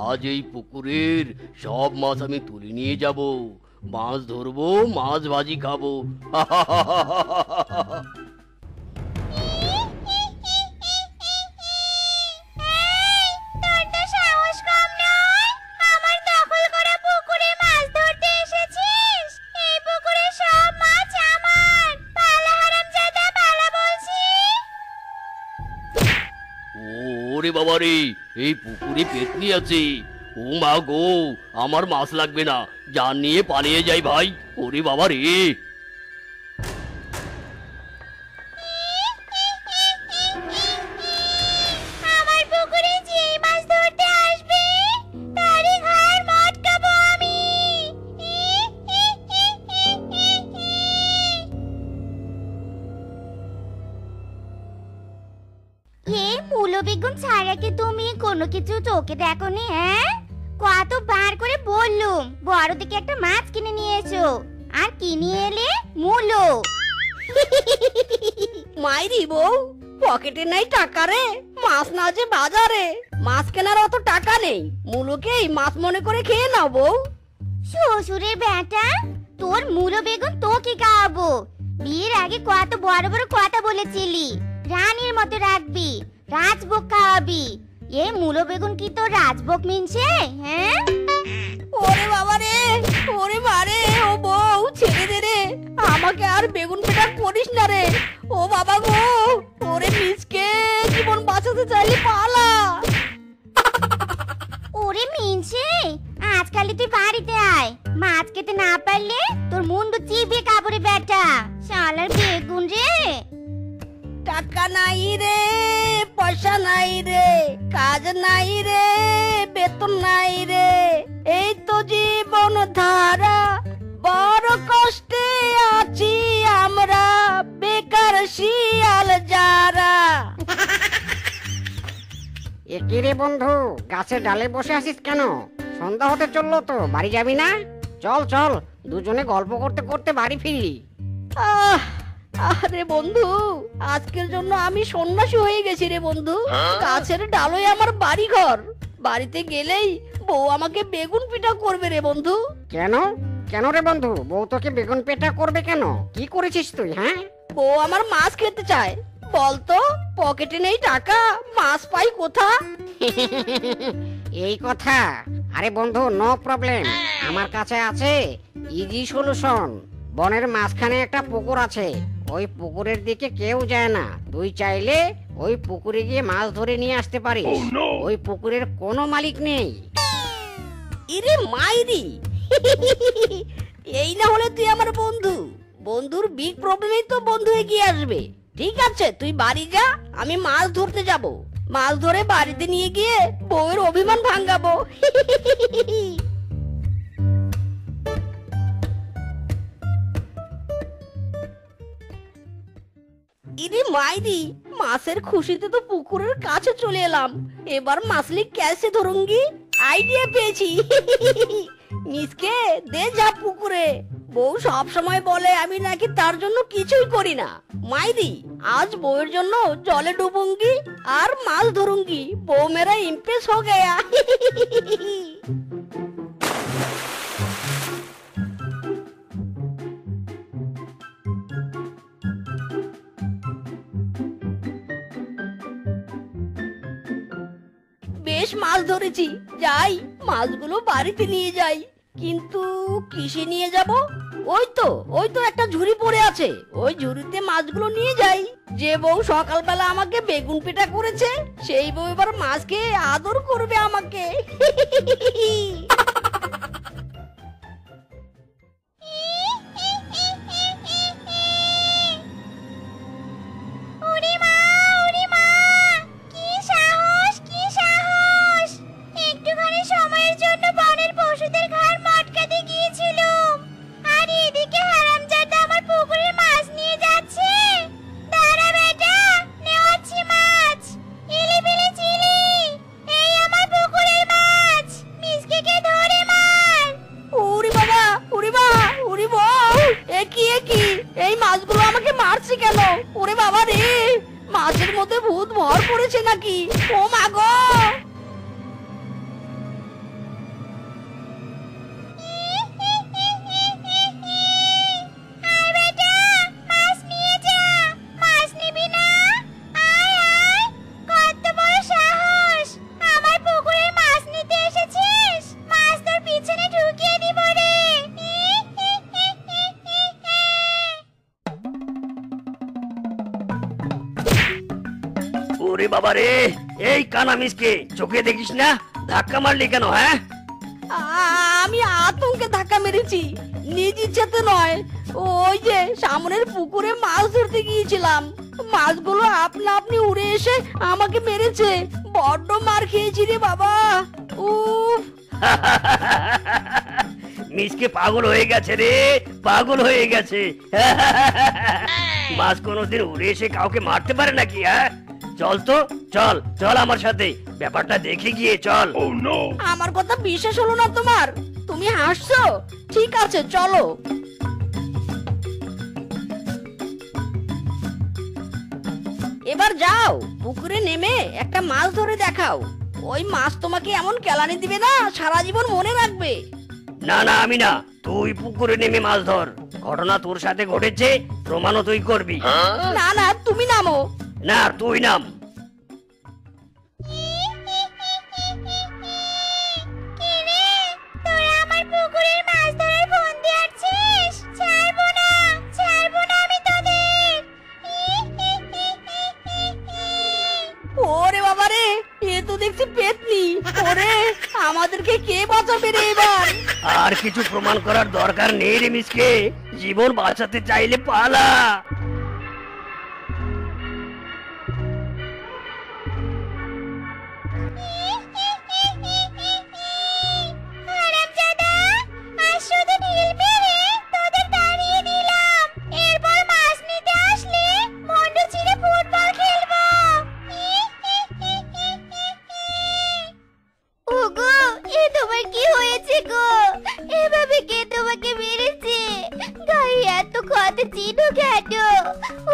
আজ এই পুকুরের সব মাছ আমি তুলে নিয়ে যাব, মাছ ধরবো, মাছ ভাজি খাবো। ওরে বাবা রে, এই পুকুরে পেতনি আছে। ও মা গো, আমার মাছ লাগবে না, জান নিয়ে পালিয়ে যাই ভাই। ওরে বাবা রে। বেগুন ছাড়া কি তুমি কোনো কিছু চোখে দেখোনি? হ্যাঁ, কতবার করে বললুম বড় থেকে একটা মাছ কিনে নিয়ে এসো, আর কিনে এলে মূলো। মাইরি বউ, পকেটে নাই টাকা রে, মাছ না যে বাজারে, মাছ কেনার অত টাকা নেই, মূলোকেই মাছ মনে করে খেয়ে নাও বউ। শ্বশুরের বেটা, তোর মূলো বেগুন তোকে খাওয়াবো। বিয়ের আগে কত বড় বড় কথা বলেছিলি, রানীর মতো রাখবি, রাজভোগ খাওয়াবি। এই মূলো বেগুন কি তোর রাজভোগ মিনছে? হ্যাঁ, ওরে বাবা রে, ওরে মারে, ও বউ ছেড়ে দে রে, আমাকে আর বেগুন পেটা করিস না রে। ও বাবা গো, ওরে মিসকে, জীবন বাঁচাতে চাইলে পালা। ওরে মিনছে, আজকালই তুই বাড়িতে আয়, মাছ খেতে না পারলে তোর মুন্ডু চিবিয়ে কাবরে বেটা, শালার বেগুন রে। টাকা নাই রে, পয়সা নাই রে, কাজ নাই রে, বেতন নাই রে, এই তো জীবন ধারা, বড় কষ্টে আছি আমরা, বেকার শিয়াল যারা। একি রে বন্ধু, গাছের ডালে বসে আছিস কেন? সন্ধ্যা হতে চললো তো, বাড়ি যাবি না? চল চল, দুজনে গল্প করতে করতে বাড়ি ফিরি। আরে বন্ধু, আজকের জন্য আমি সন্ন্যাসী হয়ে গেছি রে বন্ধু। গাছের ডালই আমার বাড়ি ঘর, বাড়িতে গেলেই বউ আমাকে বেগুন পিঠা করবে রে বন্ধু। কেন কেন রে বন্ধু, বউ তোকে বেগুন পেটা করবে কেন? কি করেছিস তুই? হ্যাঁ, বউ আমার মাছ খেতে চায়, বলতো পকেটে নেই টাকা, মাছ পাই কোথা? এই কথা? আরে বন্ধু, নো প্রবলেম, আমার কাছে আছে ইজি সলিউশন। বনের মাঝখানে একটা পুকুর আছে, ওই পুকুরের দিকে কেউ যায় না, তুই চাইলে ওই পুকুরে গিয়ে মাছ ধরে নিয়ে আসতে পারিস। ওই পুকুরের কোনো মালিক নেই। ইরে মাইরি, এই না হলে তুই আমার বন্ধু, বন্ধুর বিগ প্রবলেমেই তো বন্ধু এগিয়ে আসবে। ঠিক আছে, তুই বাড়ি যা, আমি মাছ ধরতে যাব, মাছ ধরে বাড়িতে নিয়ে গিয়ে বউয়ের অভিমান ভাঙাবো। ইরে মাইরি, মাছের খুশিতে তো পুকুরের কাছে চলে এলাম, এবার মাছলি ক্যাসে ধরুঙ্গি। আইডিয়া পেয়েছি। মিসকে দে যা পুকুরে, বউ সব সময় বলে আমি নাকি তার জন্য কিছুই করি না। মাইরি, আজ বউয়ের জন্য জলে ডুবুঙ্গি আর মাছ ধরুঙ্গি, বউ মেরা ইমপ্রেস হো গয়া। বেশ মাছ ধরেছি, যাই মাছগুলো বাড়িতে নিয়ে যাই। কিন্তু কিসে নিয়ে যাব? ওই তো একটা ঝুড়ি পড়ে আছে, ওই ঝুড়িতে মাছগুলো নিয়ে যাই। যে বউ সকালবেলা আমাকে বেগুন পিঠা করেছে, সেই বউ এবার মাছকে আদর করবে আমাকে। ওরে বাবা রে, এই কানা মিসকে চোখে দেখিস না? ধাক্কা মারলি কেন? হ্যাঁ, আমি আতঙ্কে ধাক্কা মেরেছি, নিজ ইচ্ছাতে নয়। ওই যে সামনের পুকুরে মাছ ধরতে গিয়েছিলাম, মাছগুলো আপনা আপনি উড়ে এসে আমাকে মেরেছে। বড্ড মার খেয়েছি রে বাবা। উফ। মিসকে পাগল হয়ে গেছে রে, পাগল হয়ে গেছে। মাছ কোনোদিন উড়ে এসে কাউকে মারতে পারে নাকি? হ্যাঁ, চল তো, চল চল আমার সাথে, ব্যাপারটা দেখে গিয়ে চল। আমার কথা বিশ্বাস হলো না তোমার? তুমি হাসছো? ঠিক আছে চলো। এবার যাও পুকুরে নেমে একটা মাছ ধরে দেখাও। ওই মাছ তোমাকে এমন কেলানি দিবে না, সারা জীবন মনে রাখবে। না না, আমি না, তুই পুকুরে নেমে মাছ ধর। ঘটনা তোর সাথে ঘটেছে, প্রমাণও তুই করবি। না না, তুমি নামো। না, তুই নাম। কিরে, তোরা আমার পুকুরের মাছ ধরার ফন্দি আছিস? ছাড়বো না, ছাড়বো না আমি তোদের। ওরে বাবা রে, এ তো দেখছি পেতনি। ওরে, আমাদেরকে কে বাঁচাবে রে এবার? আর কিছু প্রমাণ করার দরকার নেই রে মিসকে, জীবন বাঁচাতে চাইলে পালা। হারামজাদা, আজ শুধু ঢিল মেরে তোদের তাড়িয়ে দিলাম। এরপর মাছ নিতে আসলে মন্ড ছিঁড়ে ফুটবল খেলবো। ওগো, এ তোমার কি হয়েছে গো? এভাবে কে তোমাকে মেরেছে? গায়ে এত ক্ষত চিহ্ন কেন?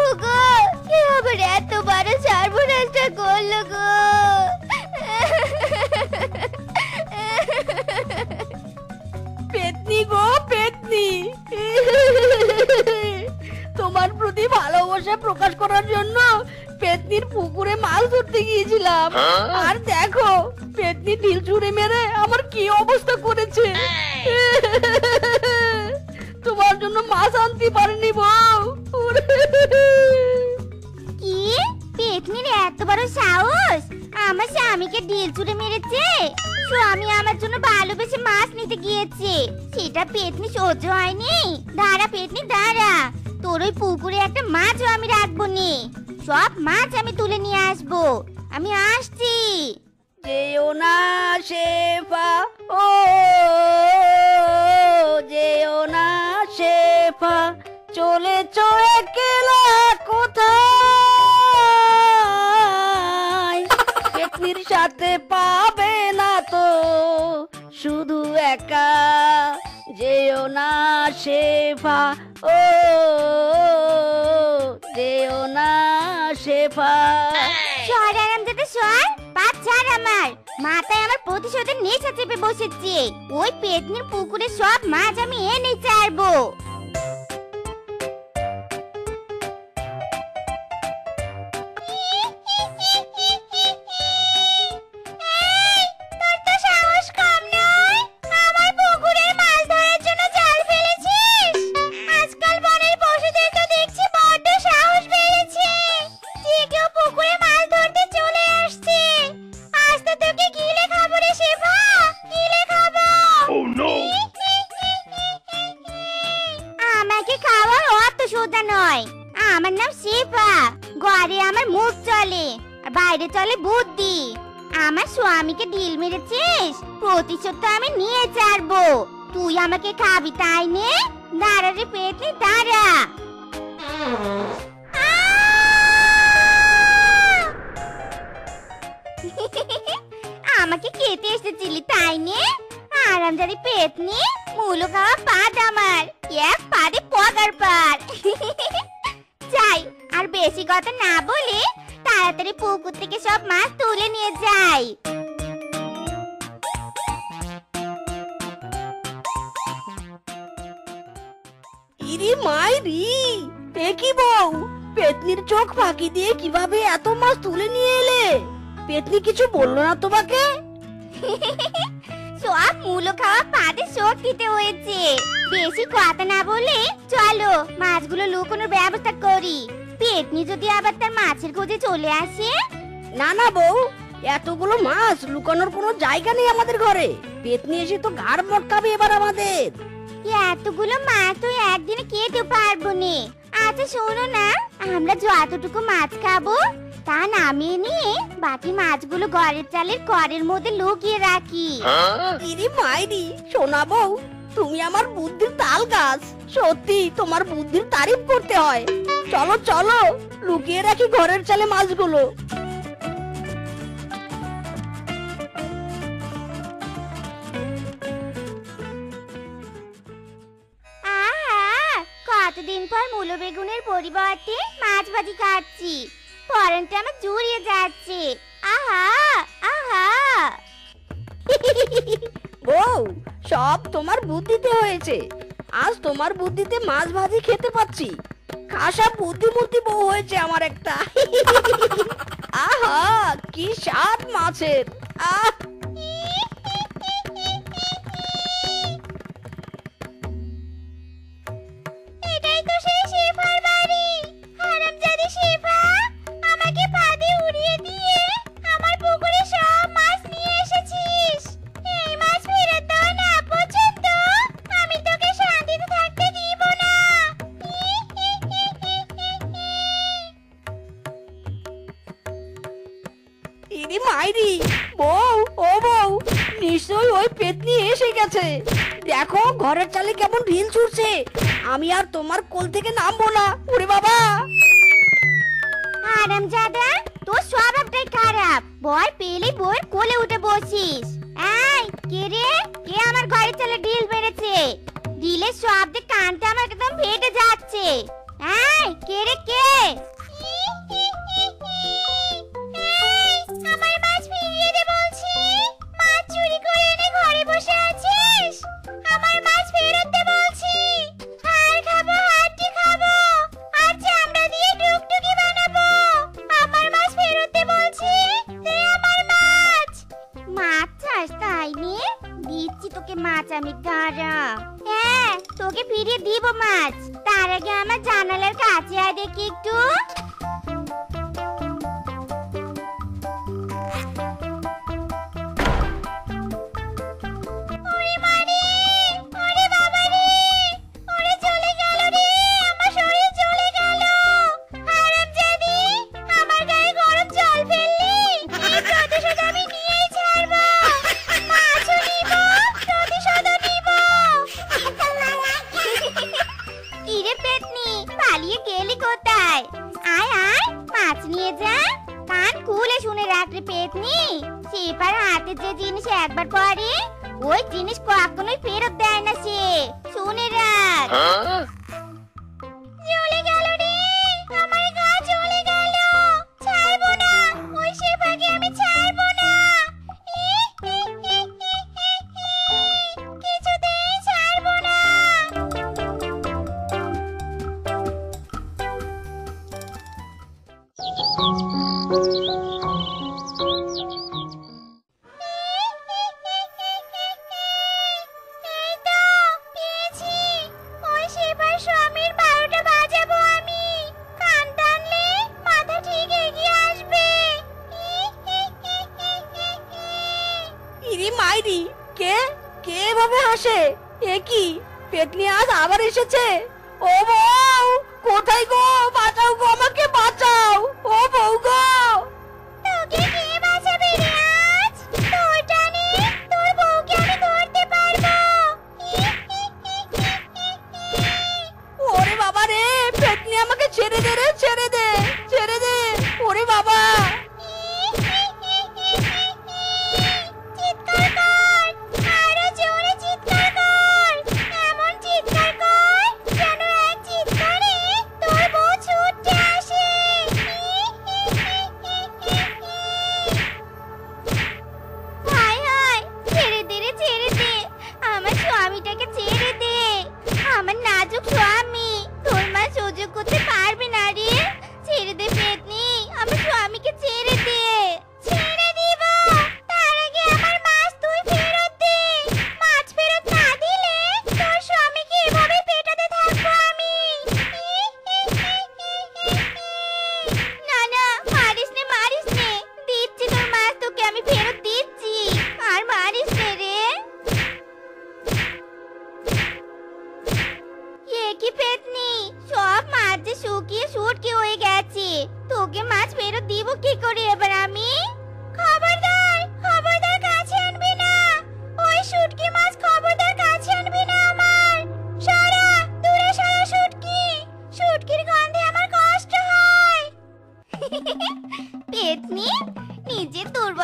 ওগো, কে আবার এত বড় সর্বনাশটা করলো গো? পেতনি গো, পেতনি। তোমার প্রতি ভালোবাসা প্রকাশ করার জন্য পেতনির পুকুরে মাছ ধরতে গিয়েছিলাম। আর দেখো, পেতনি ঢিল ছুঁড়ে মেরে আমার কি অবস্থা করেছে। তোমার জন্য মাছ আনতে পারিনি বউ। কি? পেতনির এত বড় সাহস? আমার স্বামীকে ঢিল ছুঁড়ে মেরেছে? স্বামী আমার জন্য ভালোবেসে মাছ নিতে গিয়েছে, সেটা পেতনি সহ্য হয়নি? দাঁড়া পেতনি দাঁড়া, তোর ওই পুকুরে একটা মাছও আমি রাখবো নি। সব মাছ আমি তুলে নিয়ে আসবো। আমি আসছি। যেও না শেফা, ও যেও না শেফা, চলেছ একলা কোথায়? পেতনির সাথে পাবে না তো শুধু একা। যেও না শেফা, ও যেও না শেফা। সর আরামজাদা সর, পা ছাড় আমার। মাথায় আমার প্রতিশোধের নেশা চেপে বসেছে। ওই পেতনির পুকুরে সব মাছ আমি এনে ছাড়বো। তোর তো সাহস কম নয়, আমার পুকুরের মাছ ধরার জন্য জাল ফেলেছিস। আজকাল বনের পশুদের তো দেখছি বড্ড সাহস বেড়েছে, যে কেউ পুকুরে মাছ ধরতে চলে আসছে। আজ তো তোকে গিলে খাবো রে শেফা, গিলে খাবো। আমাকে খাওয়ার অত সোজা নয়। আমার নাম শেফা, ঘরে আমার মুখ চলে আর বাইরে চলে বুদ্ধি। আমার স্বামীকে ঢিল মেরেছিস, প্রতিশোধ তো আমি নিয়ে ছাড়বো। তুই আমাকে খাবি তাই নে? দাঁড়া রে পেতনি দাঁড়া। আমাকে খেতে এসেছিলি তাই নে? আরামজাদি পেতনি, মুলো খাওয়া পাদ আমার, এক পাদে পগার পার। যাই, আর বেশি কথা না বলে তাড়াতাড়ি পুকুর থেকে সব মাছ তুলে নিয়ে যাই। ইরি মাইরি, এ কি বউ? পেতনির চোখ ফাঁকি দিয়ে কিভাবে এত মাছ তুলে নিয়ে এলে? পেতনি কিছু বললো না তোমাকে? সব মুলো খাওয়া পাদে শোধ দিতে হয়েছে। বেশি কথা না বলে চলো মাছগুলো লুকোনোর ব্যবস্থা করি। পেতনি যদি আবার তার মাছের খোঁজে চলে আসে। না না বউ, এতগুলো মাছ লুকানোর কোনো জায়গা নেই আমাদের ঘরে। পেতনি এসে তো ঘাড় মটকাবে এবার আমাদের। এতগুলো মাছ তো একদিনে খেতে পারবো নে। আচ্ছা শোনো না, আমরা যতটুকু মাছ খাবো তা নামিয়ে নিয়ে বাকি মাছগুলো ঘরের চালের কড়ের মধ্যে লুকিয়ে রাখি। ইরি মাইরি, সোনা বউ, তুমি আমার বুদ্ধির তাল গাছ। সত্যি তোমার বুদ্ধির তারিফ করতে হয়। চলো চলো, লুকিয়ে রাখি ঘরের চালে মাছগুলো। আহা, কতদিন পর মূলো বেগুনের পরিবর্তে মাছ ভাজি খাচ্ছি। পরানটা আমার জুড়িয়ে যাচ্ছে। আহা আহা। বউ, সব তোমার বুদ্ধিতে হয়েছে। আজ তোমার বুদ্ধিতে মাছ ভাজি খেতে পাচ্ছি। খাসা বুদ্ধিমতী বউ হয়েছে আমার একটা। আহা, কি স্বাদ মাছের। আহ, এটাই তো সেই শেফার বাড়ি। হারামজাদি শেফা, আমাকে ফাঁদে উড়িয়ে দিয়ে আমার পুকুরে সব মাছ নিয়ে এসেছিস। এই মাছ ফেরত দেওয়া না পর্যন্ত আমি তোকে শান্তিতে থাকতে দিব না। ইরি মাইরি, বউ, ও বউ, নিশ্চয়ই ওই পেতনি এসে গেছে। দেখো ঘরের চালে কেমন ঢিল ছুটছে। আমি আর তোমার কোল থেকে নামবো না। ওরে বাবা! হারামজাদা, তোর স্বভাবটাই খারাপ। ভয় পেলেই বউয়ের কোলে উঠে বসিস। এই কে রে, কে আমার ঘরে চলে ঢিল মেরেছে? ঢিলের শব্দে কানটা আমার একদম ফেটে যাচ্ছে। এই কে রে কে? আমার মাছ ফিরিয়ে দে বলছি। মাছ চুরি করে এনে ঘরে বসে আছিস। আমার মাছ ফেরত দে বলছি। হাড় খাবো, হাড্ডি খাবো, আর চামড়া দিয়ে টুকটুকি বানাবো। আমার মাছ ফেরত দে বলছি। দে আমার মাছ। মাছ চাস তাই নিয়ে দিচ্ছি তোকে মাছ আমি গাড়া। হ্যাঁ, তোকে ফিরিয়ে দিব মাছ। তার আগে আমার জানালার কাছে আয় দেখি একটু। ওরে মারে, ওরে বাবা রে, ওরে চলে গেল রে, আমার শরীর চলে গেল। হারামজাদি, আমার গায়ে গরম জল ফেললি। এই প্রতিশোধ আমি নিয়েই ছাড়বো। মাছও নিব, প্রতিশোধও নিব। কিরে পেতনি, পালিয়ে গেলি কোথায়? আয় আয়, মাছ নিয়ে যা। কান খুলে শুনে রাখ রে পেতনি। সেপার হাতে যে জিনিস একবার পড়ে ওই জিনিস কখনোই ফেরত দেয় না সে। শুনে রাখ। চলে গেল রে, আমার গা চলে গেল। ছাড়বো না, ওই সেপাকে আমি ছাড়বো না। কিছুতেই ছাড়বো না। এই তো পেয়েছি। ওই সেবার স্বামীর 12টা বাজাবো আমি। কান টানলে মাথা ঠিক এগিয়ে আসবে। ইরি মাইরি, কে কে এভাবে হাসে? এ কি, পেতনি আজ আবার এসেছে? ও বউ, কোথায় গো? বাঁচাও গো, আমাকে বাঁচাও। ও বউ গো! তোকে কে বাঁচাবে রে আজ? তোর টানে তোর বউকে আমি ধরতে পারবো। ওরে বাবা রে, পেতনি আমাকে ছেড়ে দে রে, ছেড়ে দে, ছেড়ে দে। ওরে বাবা! চিৎকার কর, আরো জোরে চিৎকার কর। এমন চিৎকার কর যেন এক চিৎকারে তোর বউ ছুটে আসে।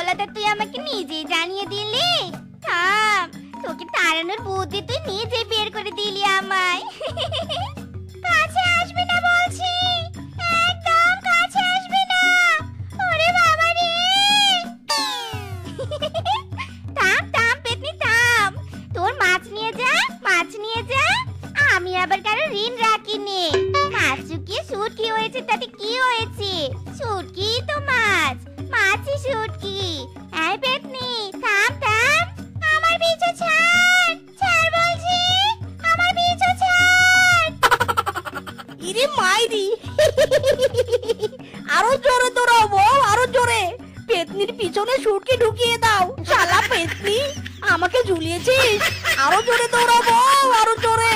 দুর্বলতা তুই আমাকে নিজেই জানিয়ে দিলি। থাম, তোকে তাড়ানোর বুদ্ধি তুই নিজেই বের করে দিলি আমায়। কাছে আসবি না বলছি, একদম কাছে আসবি না। ওরে বাবা রে! থাম থাম পেতনি থাম, তোর মাছ নিয়ে যা, মাছ নিয়ে যা। আমি আবার কারো ঋণ রাখিনি। মাছ শুকিয়ে শুটকি হয়েছে তাতে কি হয়েছে? শুটকি তো মাছ, মাছই শুটকি। এই পেতনি থাম থাম, আমার পিছু ছাড়, ছাড় বলছি, আমার পিছু ছাড়। ইরে মাইরি, আরো জোরে দৌড়াবো, আরো জোরে। পেতনির পিছনে শুটকি ঢুকিয়ে দাও। শালা পেতনি, আমাকে ঝুলিয়েছিস। আরো জোরে দৌড়াবো, আরো জোরে।